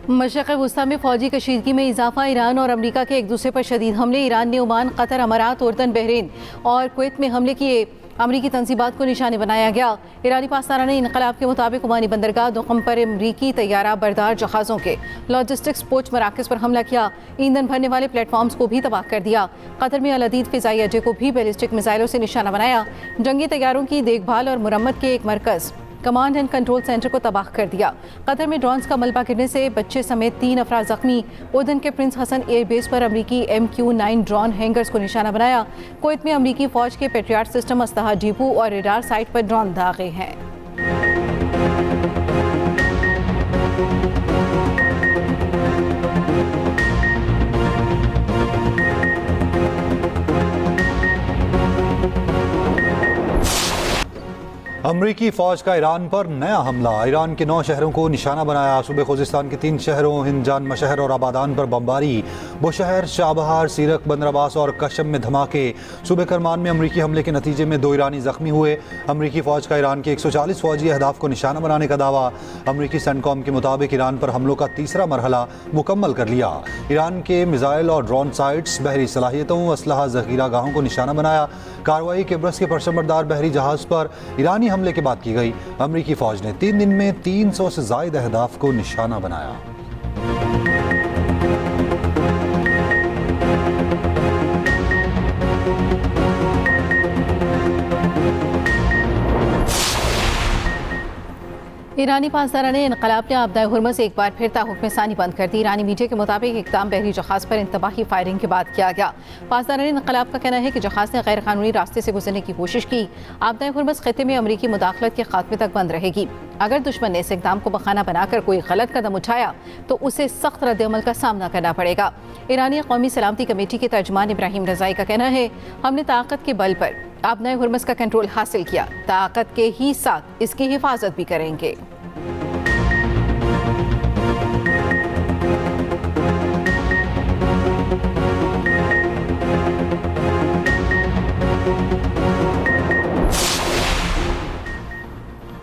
मशरक़ वुस्ता में फौजी कशीदगी में इजाफा। ईरान और अमरीका के एक दूसरे पर शदीद हमले। ईरान ने ओमान, कतर, अमारात, उर्दन, बहरीन और कुवैत में हमले किए। अमरीकी तंजीबात को निशाने बनाया गया। ईरानी पासदारान इनकलाब के मुताबिक ओमानी बंदरगाह दुक़म पर अमरीकी तैयारा बरदार जहाज़ों के लॉजिस्टिक्स पोच मराकज़ पर हमला किया। ईंधन भरने वाले प्लेटफॉर्म्स को भी तबाह कर दिया। कतर में अल अदीद फ़िज़ाई अड्डे को भी बैलिस्टिक मिसाइलों से निशाना बनाया। जंगी तैयारों की देखभाल और मुरम्मत के एक मरकज़ कमांड एंड कंट्रोल सेंटर को तबाह कर दिया। कतर में ड्रोन्स का मलबा गिरने से बच्चे समेत 3 अफराद जख्मी। उर्दन के प्रिंस हसन एयरबेस पर अमरीकी MQ-9 ड्रोन हैंगर्स को निशाना बनाया। कुवैत में अमरीकी फौज के पेट्रियाट सिस्टम, अस्तहा डिपो और रेडार साइट पर ड्रोन दागे हैं। अमरीकी फ़ौज का ईरान पर नया हमला। ईरान के 9 शहरों को निशाना बनाया। सूबे खुजिस्तान के 3 शहरों हिंजान, मशहर और आबादान पर बमबारी। बुशहर, शाबहार, सीरक, बंदर अब्बास और कशम में धमाके। सूबे करमान में अमरीकी हमले के नतीजे में 2 ईरानी जख्मी हुए। अमरीकी फ़ौज का ईरान के 140 फ़ौजी अहदाफ को निशाना बनाने का दावा। अमरीकी सेंटकॉम के मुताबिक ईरान पर हमलों का तीसरा मरहला मुकम्मल कर लिया। ईरान के मिसाइल और ड्रोन साइट्स, बहरी सलाहियतों, असलहा जखीरा गाहों को निशाना बनाया। कार्रवाई किब्रस के परचमबरदार बहरी जहाज़ पर ईरानी हमले के बाद की गई। अमरीकी फौज ने 3 दिन में 300 से ज़ायद अहदाफ को निशाना बनाया। ईरानी पासदारान इनकलाब ने आपदा हुर्मुज़ एक बार फिर ताहुक्म सानी बंद कर दी। ईरानी मीडिया के मुताबिक इक़दाम बहरी जहाज़ पर इंतबाही फायरिंग के बाद किया गया। पासदारान इनकलाब का कहना है कि जहाज़ ने गैर कानूनी रास्ते से गुजरने की कोशिश की। आपदा हुर्मुज़ खित्ते में अमरीकी मुदाखलत के खात्मे तक बंद रहेगी। अगर दुश्मन ने इस इक़दाम को बहाना बनाकर कोई गलत कदम उठाया तो उसे सख्त रद्द-ए-अमल का सामना करना पड़ेगा। ईरानी कौमी सलामती कमेटी के तर्जुमान इब्राहिम रज़ाई का कहना है, हमने ताकत के बल पर आपदा हुर्मुज़ का कंट्रोल हासिल किया, ताकत के ही साथ इसकी हिफाजत भी करेंगे।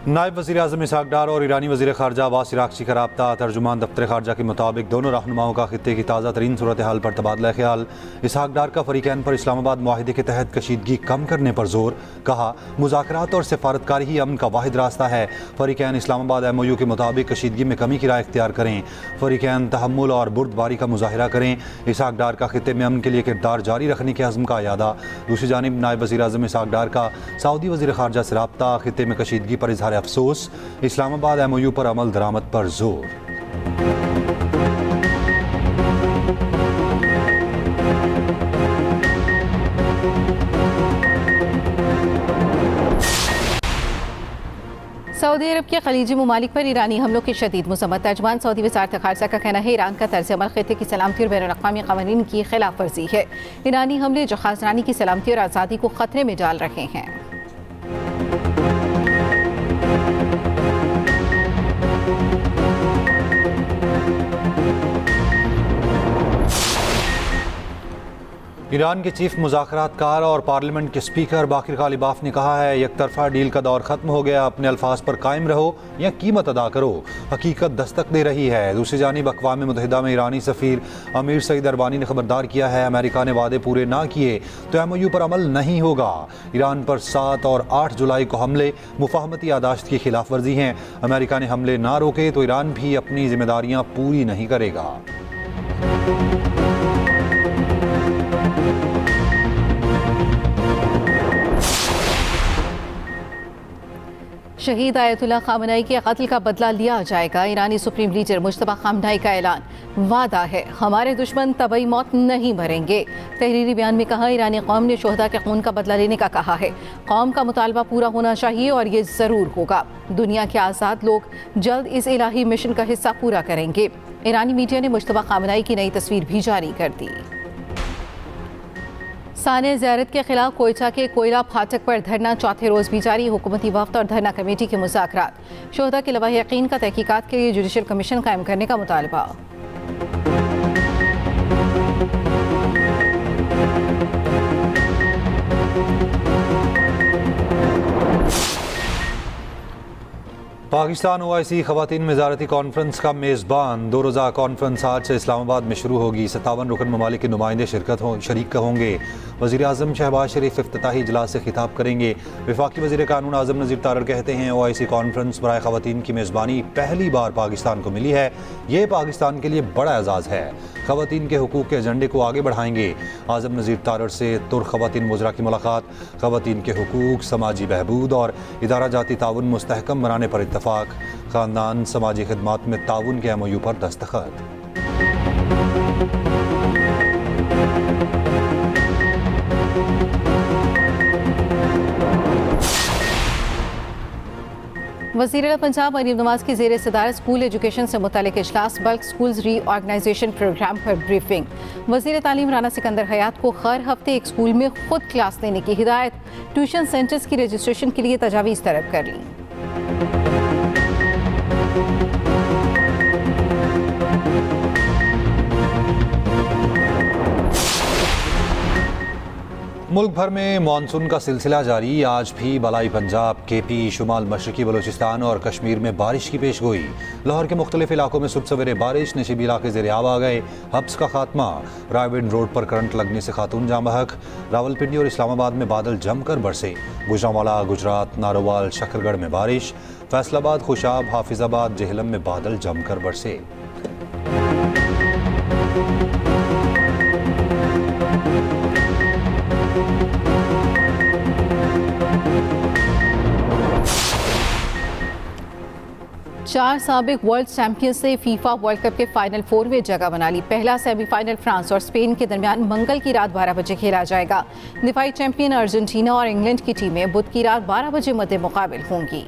नायब वज़ीर आज़म इसहाक डार और ईरानी वज़ीर ख़ारजा अब्बास इराक़ची का राब्ता। तर्जुमान दफ्तर ख़ारजा के मुताबिक दोनों रहनुमाओं का खित्ते की ताज़ा तरीन सूरत हाल पर तबादला ख्याल। इसहाक डार का फ़रीक़ैन पर इस्लामाबाद मुआहिदे के तहत कशीदगी कम करने पर जोर। कहा, मुज़ाकरात और सिफारतकारी ही अमन का वाहिद रास्ता है। फ़रीक़ैन इस्लामाबाद MOU के मुताबिक कशीदगी में कमी की राय इख्तियार करें। फ़रीक़ैन तहम्मुल और बुर्दबारी का मुज़ाहिरा करें। इसहाक डार का खित्ते में अमन के लिए किरदार जारी रखने के अज़्म का यादा। दूसरी जानिब नायब वज़ीर आज़म इसहाक डार का सऊदी वज़ीर ख़ारजा से राब्ता। खित्ते में कशीदगी पर इज़हार अफसोस। इस्लामाबाद MOU पर अमल दरामद पर जोर। सऊदी अरब के खलीजी ममालिक पर ईरानी हमलों की शदीद मुज़म्मत। तर्जुमान सऊदी वज़ारत ख़ारजा का कहना है, ईरान का तर्ज़ अमल खित्ते की सलामती और बैनुल-अक़वामी क़वानीन की खिलाफ वर्जी है। ईरानी हमले जहाज़रानी की सलामती और आज़ादी को ख़तरे में डाल रहे हैं। ईरान के चीफ मुज़ाकरातकार और पार्लियामेंट के स्पीकर बाकिर गालिबाफ ने कहा है, एक तरफा डील का दौर ख़त्म हो गया, अपने अल्फाज पर कायम रहो या कीमत अदा करो। हकीकत दस्तक दे रही है। दूसरी जानिब अक़वाम मुत्तहिदा में ईरानी सफ़ीर अमीर सईद अरबानी ने खबरदार किया है, अमेरिका ने वादे पूरे ना किए तो MOU पर अमल नहीं होगा। ईरान पर 7 और 8 जुलाई को हमले मुफाहमती यादाश्त की खिलाफ वर्जी हैं। अमेरिका ने हमले ना रोके तो ईरान भी अपनी जिम्मेदारियाँ पूरी नहीं करेगा। शहीद आयतुल्लाह खामनई के कत्ल का बदला लिया जाएगा। ईरानी सुप्रीम लीडर मुज्तबा खामनई का ऐलान, वादा है हमारे दुश्मन तबई मौत नहीं मरेंगे। तहरीरी बयान में कहा, ईरानी कौम ने शोहदा के खून का बदला लेने का कहा है। कौम का मुतालबा पूरा होना चाहिए और ये ज़रूर होगा। दुनिया के आज़ाद लोग जल्द इस इलाही मिशन का हिस्सा पूरा करेंगे। ईरानी मीडिया ने मुज्तबा खामनई की नई तस्वीर भी जारी कर दी। साने ज़ियारत के खिलाफ कोयटा के कोयला फाटक पर धरना चौथे रोज भी जारी। हुकूमती वफ़द और धरना कमेटी के मुज़ाकरात। शोहदा के लवाह यकीन का तहकीकात के लिए जुडिशल कमीशन कायम करने का मुतालबा। पाकिस्तान OIC ख़वातीन वज़ारती कॉन्फ्रेंस का मेज़बान। 2 रोज़ा कॉन्फ्रेंस आज से इस्लामाबाद में शुरू होगी। 57 रुकन ममालिक के नुमाइंदे शरीक होंगे। वज़ीर आज़म शहबाज शरीफ इफ्तिताही इजलास से खिताब करेंगे। वफाकी वज़ीर कानून आज़म नज़ीर तारड़ कहते हैं OIC कॉन्फ्रेंस बराए ख़वातीन की मेज़बानी पहली बार पाकिस्तान को मिली है। ये पाकिस्तान के लिए बड़ा एजाज़ है। ख़वातीन के हुकूक़ के एजेंडे को आगे बढ़ाएंगे। आज़म नज़ीर तारड़ से तुर्क ख़वातीन वज़रा की मुलाकात। ख़वातीन के हुकूक़, समाजी बहबूद और इदारा जाती ताउन मुस्तहकम बनाने पर इत्तफ़ाक़। ख़ानदान समाजी खिदमात में ताउन के MOU पर दस्तखत। वज़ीर आला पंजाब मरीम नवाज की ज़ेर सदारत स्कूल एजुकेशन से मुतालिक इजलास। बल्क स्कूल्स रीऑर्गेनाइजेशन प्रोग्राम पर ब्रीफिंग। वज़ीर तालीम राना सिकंदर हयात को हर हफ्ते एक स्कूल में खुद क्लास लेने की हिदायत। ट्यूशन सेंटर्स की रजिस्ट्रेशन के लिए तजावीज़ तलब कर ली। मुल्क भर में मानसून का सिलसिला जारी। आज भी बलाई पंजाब, KP, शुमाल मशरकी बलूचिस्तान और कश्मीर में बारिश की पेश गोई। लाहौर के मुख्तलिफ इलाकों में सुबह सवेरे बारिश, नशीबी इलाके ज़ेर आब आ गए। हब्स का खात्मा। रायविंड रोड पर करंट लगने से खातून जाँ बहक। रावलपिंडी और इस्लामाबाद में बादल जमकर बरसे। गुजरांवाला, गुजरात, नारोवाल, शकरगढ़ में बारिश। फैसलाबाद, खुशाब, हाफिजाबाद, जेहलम में बादल जमकर बरसे। चार साबिक वर्ल्ड चैंपियंस ने फीफा वर्ल्ड कप के फाइनल 4 में जगह बना ली। पहला सेमीफाइनल फ्रांस और स्पेन के दरमियान मंगल की रात 12 बजे खेला जाएगा। दिफाई चैंपियन अर्जेंटीना और इंग्लैंड की टीमें बुध की रात 12 बजे मद्दे मुकाबिल होंगी।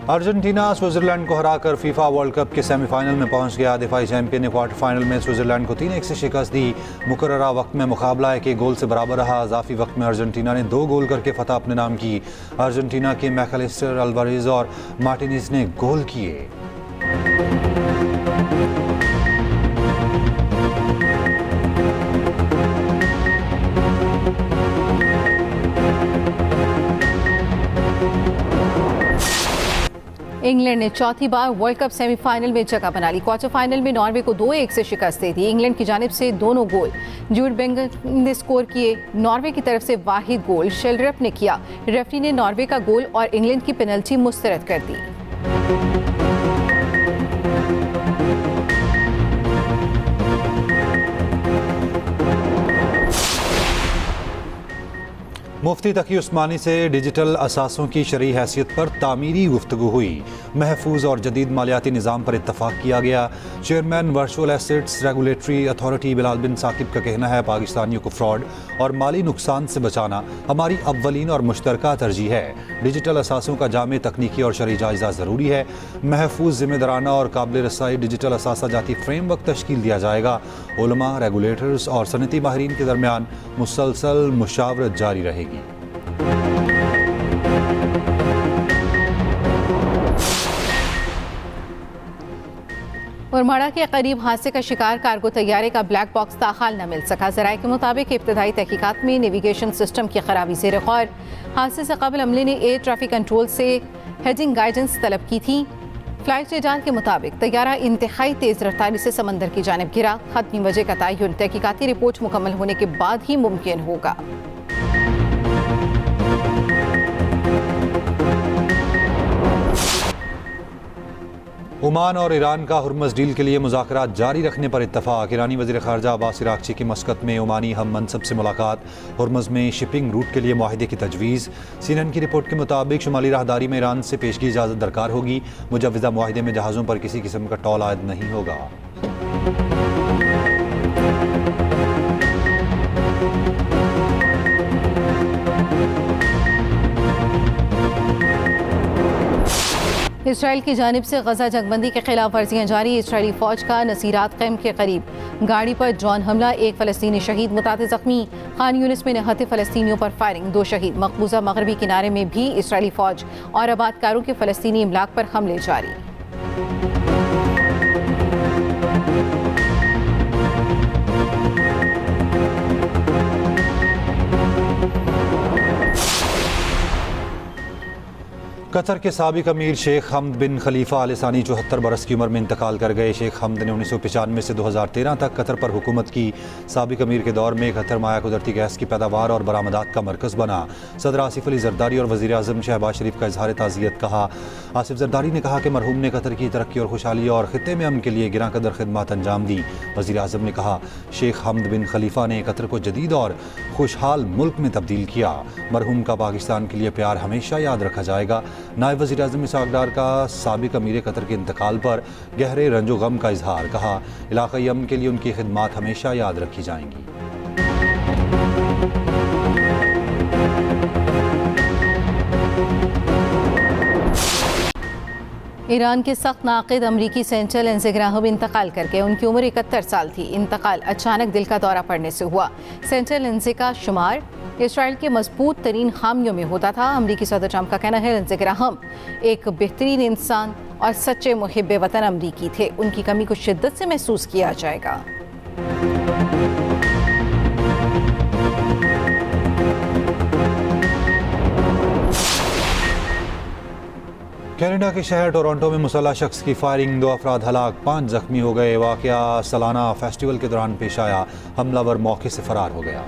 अर्जेंटीना स्विट्जरलैंड को हराकर फीफा वर्ल्ड कप के सेमीफाइनल में पहुंच गया। दिफाई चैंपियन ने क्वार्टर फाइनल में स्विट्जरलैंड को 3-1 से शिकस्त दी। मुकर्ररा वक्त में मुकाबला 1-1 गोल से बराबर रहा। इजाफी वक्त में अर्जेंटीना ने 2 गोल करके फतह अपने नाम की। अर्जेंटीना के मैकलिस्टर, अल्वारेज और मार्टिनेज ने गोल किए। इंग्लैंड ने चौथी बार वर्ल्ड कप सेमीफाइनल में जगह बना ली। क्वार्टर फाइनल में नॉर्वे को 2-1 से शिकस्त दे दी। इंग्लैंड की जानिब से दोनों गोल जूड बेलिंगहम ने स्कोर किए। नॉर्वे की तरफ से वाहिद गोल शेल्ड्रप ने किया। रेफरी ने नॉर्वे का गोल और इंग्लैंड की पेनल्टी मुस्तरद कर दी। मुफ्ती तकी उस्मानी से डिजिटल असासों की शरई हैसियत पर तामीरी गुफ्तगू हुई। महफूज और जदीद मालियाती निज़ाम पर इत्तफाक किया गया। Chairman virtual assets regulatory authority Bilal bin Saqib का कहना है, पाकिस्तानियों को फ्रॉड और माली नुकसान से बचाना हमारी अव्वलीन और मुश्तरका तरजीह है। डिजिटल असासों का जामे तकनीकी और शरई जायज़ा ज़रूरी है। महफूज, जिम्मेदाराना और काबिल रसाई डिजिटल असासा जाती फ्रेमवर्क तश्कील दिया जाएगा। उलमा, रेगुलेटर्स और सनती माहिरीन के दरमियान मुसलसल मुशावरत जारी रहेगी। उरमाड़ा के करीब हादसे का शिकार कार्गो तैयारे का ब्लैक बॉक्स ताहाल न मिल सका। ज़राए के मुताबिक इब्तदाई तहकीकात में नेविगेशन सिस्टम की खराबी ज़ेर गौर। हादसे से कबल अमले ने एयर ट्रैफिक कंट्रोल से हेडिंग गाइडेंस तलब की थी। फ्लाइट रेडार के मुताबिक तैयारा इंतहाई तेज़ रफ्तारी से समंदर की जानिब गिरा। खत्मी वजह का तयन तहकीकाती रिपोर्ट मुकम्मल होने के बाद ही मुमकिन होगा। ओमान और ईरान का हुर्मज़ डील के लिए मुज़ाकरात जारी रखने पर इत्तफाक। ईरानी वज़ीर ख़ारजा अब्बास इराक़ची की मस्कत में ओमानी हम मनसब से मुलाकात। हुर्मज़ में शिपिंग रूट के लिए मुआहिदे की तजवीज़। CNN की रिपोर्ट के मुताबिक शुमाली राहदारी में ईरान से पेशगी इजाज़त दरकार होगी। मुजव्वज़ा मुआहिदे में जहाज़ों पर किसी किस्म का टोल आयद नहीं होगा। इसराइल की जानिब से गजा जंगबंदी के खिलाफ वर्जियाँ जारी। इसराइली फौज का नसीरात कैम्प के करीब गाड़ी पर ड्रोन हमला, 1 फ़लस्तीनी शहीद, मुतादिद ज़ख्मी। खान यूनिस में निहत्ते फ़लस्तीनियों पर फायरिंग, 2 शहीद। मकबूजा मगरबी किनारे में भी इसराइली फौज और आबादकारों के फ़लस्तीनी इमलाक पर हमले जारी। कतर के साबिक अमीर शेख हमद बिन खलीफा आल सानी 74 बरस की उम्र में इंतकाल कर गए। शेख हमद ने 1995 से 2013 तक कतर पर हुकूमत की। साबिक अमीर के दौर में कतर माया कुदरती गैस की पैदावार और बरामदात का मरकज़ बना। सदर आसिफ अली जरदारी और वज़ीर आज़म शहबाज शरीफ का इजहार ताज़ियत कहा। आसिफ जरदारी ने कहा कि मरहूम ने कतर की तरक्की और खुशहाली और ख़ित्ते में अमन के लिए गिरां कदर खिदमत अंजाम दी। वज़ीर आज़म ने कहा शेख हमद बिन खलीफा ने कतर को जदीद और खुशहाल मुल्क में तब्दील किया। मरहूम का पाकिस्तान के लिए प्यार हमेशा याद रखा जाएगा। नायब वज़ीर आज़म इसहाक़ डार का साबिक अमीर कतर के इंतकाल पर गहरे रंजो गम का इजहार। कहा इलाक़ाई अमन के लिए उनकी खिदमत हमेशा याद रखी जाएंगी। ईरान के सख्त नाक़िद अमरीकी सेंट्रल इंज़ग्राहम इंतकाल कर गए। उनकी उम्र 71 साल थी। इंतकाल अचानक दिल का दौरा पड़ने से हुआ। सेंट्रल इंज़ का शुमार इसराइल के मजबूत तरीन खामियों में होता था। अमरीकी सदर ट्रंप का कहना है इंज़ग्राहम एक बेहतरीन इंसान और सच्चे मुहिब्बे वतन अमरीकी थे। उनकी कमी को शिद्दत से महसूस किया जाएगा। कनाडा के शहर टोरंटो में मुसल्लह शख्स की फायरिंग, 2 अफराद हलाक, 5 जख्मी हो गए। वाक़या सालाना फेस्टिवल के दौरान पेश आया। हमलावर मौके से फरार हो गया।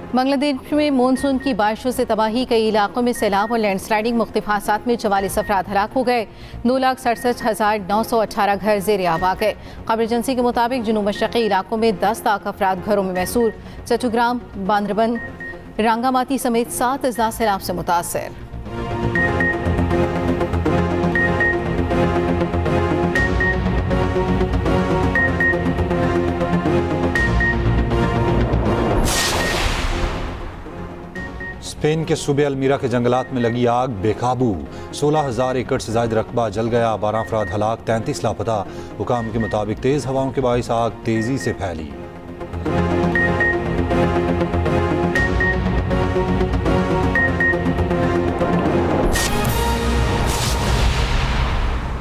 बांग्लादेश में मानसून की बारिशों से तबाही, कई इलाकों में सैलाब और लैंडस्लाइडिंग, मुख्तलिफ हादसात में 44 अफराद हलाक हो गए। 2,67,918 घर ज़ेर आब आ गए। खबर एजेंसी के मुताबिक जुनूब मशरक़ी इलाकों में 10 लाख अफराद घरों में महसूर। चट्टग्राम, बांद्रबन, रंगामाती समेत 7 अजला सैलाब से मुतासर। स्पेन के सूबे अल्मीरा के जंगलात में लगी आग बेकाबू। 16,000 एकड़ से ज़ायद रकबा जल गया। 12 अफराद हलाक, 33 लापता। हुकाम के मुताबिक तेज़ हवाओं के बाइस आग तेज़ी से फैली।